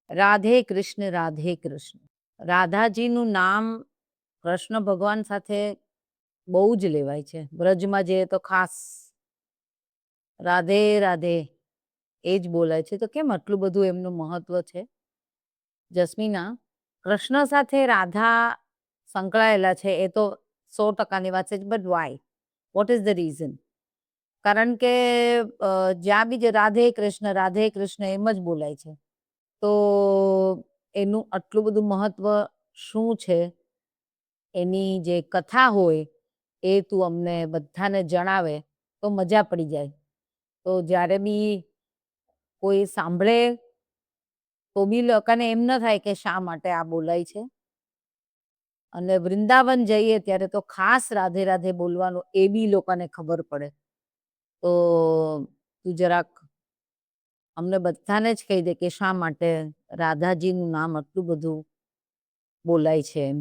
રાધે કૃષ્ણ, રાધે કૃષ્ણ. રાધાજીનું નામ કૃષ્ણ ભગવાન સાથે બહુ જ લેવાય છે. વ્રજમાં જઈએ તો ખાસ રાધે રાધે એ જ બોલાય છે. તો કેમ આટલું બધું એમનું મહત્વ છે? જસ્મીના, કૃષ્ણ સાથે રાધા સંકળાયેલા છે એ તો 100%ની વાત છે, but Y? What is the reason? કારણ કે જ્યાં બી રાધે કૃષ્ણ એમ જ બોલાય છે. તો એનું આટલું બધું મહત્વ શું છે? એની જે કથા હોય એ તું અમને બધાને જણાવે તો મજા પડી જાય. તો જ્યારે બી કોઈ સાંભળે તો બી લોકોને એમ ન થાય કે શા માટે આ બોલાય છે. અને વૃંદાવન જઈએ ત્યારે તો ખાસ રાધે રાધે બોલવાનું એ બી લોકોને ખબર પડે. તો તું જરાક અમને બધાને જ કહી દે કે શા માટે રાધાજીનું નામ આટલું બધું બોલાય છે એમ.